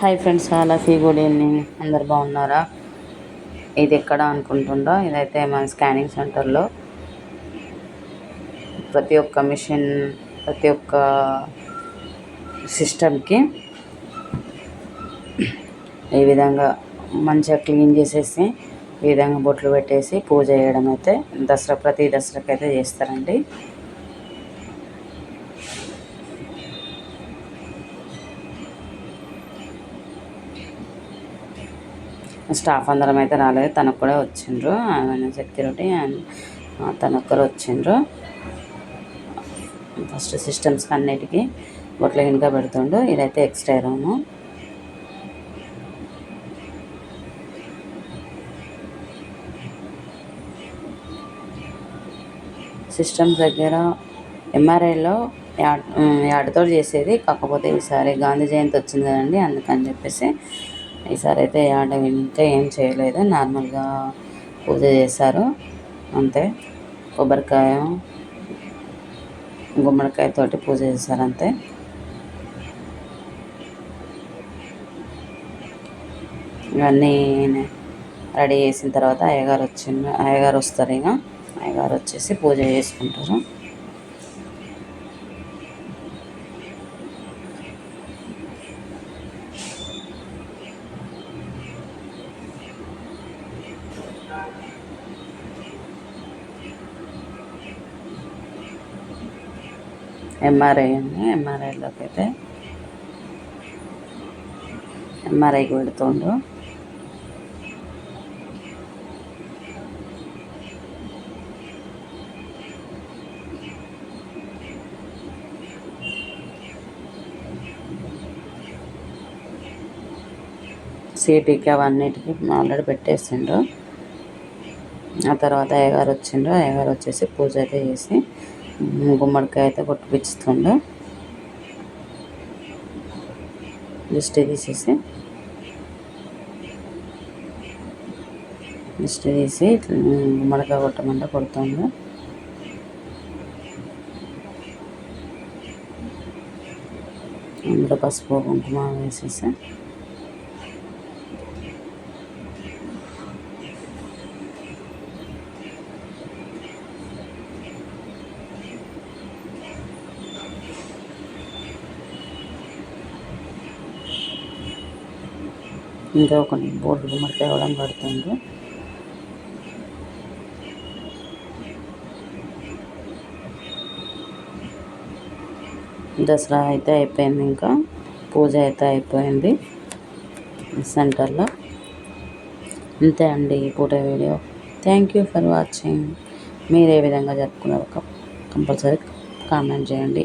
Hi friends, హాలఫీ good evening. అందరు బాగున్నారా? ఇది ఎక్కడ అనుకుంటుండో, ఇదైతే మన స్కానింగ్ సెంటర్లో ప్రతి ఒక్క మిషన్, ప్రతి ఒక్క సిస్టమ్కి ఈ విధంగా మంచిగా క్లీన్ చేసేసి ఈ విధంగా బొట్లు పెట్టేసి పూజ చేయడం అయితే ప్రతి దసరాకి అయితే చేస్తారండి. స్టాఫ్ అందరం అయితే రాలేదు, తనకు కూడా వచ్చిండ్రు. ఆయన సెక్యూరిటీ అండ్ తనొక్కరు వచ్చిండ్రు. ఫస్ట్ సిస్టమ్స్కి అన్నిటికీ బొట్ల ఇంకా పెడుతుండు. ఇదైతే ఎక్స్ట్రా రూము. సిస్టమ్స్ దగ్గర ఎంఆర్ఐలో యాడ్తో చేసేది, కాకపోతే ఈసారి గాంధీ జయంతి వచ్చింది కదండి, అందుకని చెప్పేసి ఈసారి అయితే యాడ్ ఇంకా ఏం చేయలేదు. నార్మల్గా పూజ చేశారు అంతే. కొబ్బరికాయ, గుమ్మడికాయతోటి పూజ చేశారు అంతే. ఇవన్నీ రెడీ చేసిన తర్వాత అయ్యగారు వస్తారు. ఇక అయ్యగారు వచ్చేసి పూజ చేసుకుంటారు. ఎంఆర్ఐ అండి, ఎంఆర్ఐలోకి అయితే ఎంఆర్ఐకి పెడుతుండు. సిటీకి అవన్నిటికి ఆల్రెడీ పెట్టేసిండ్రు. ఆ తర్వాత అయ్యగారు వచ్చిండ్రు. అయ్యగారు వచ్చేసి పూజ అయితే చేసి గుమ్మడికాయ అయితే కొట్టిపిస్తుండు. దిష్టి తీసి గుమ్మడికాయ కొట్టమంటే కొడుతుండు. అందులో పసుపు కుంకుమ వేసేసి ఇంకా ఒక బోర్డు గుమ్మడికాయ కూడా పడుతుండ్రు. దసరా అయితే అయిపోయింది, ఇంకా పూజ అయితే అయిపోయింది సెంటర్లో. అంతే అండి ఈ పూట video. Thank you for watching. మీరు ఏ విధంగా జరుపుకున్నారు కంపల్సరీ కామెంట్ చేయండి.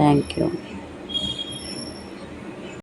Thank you.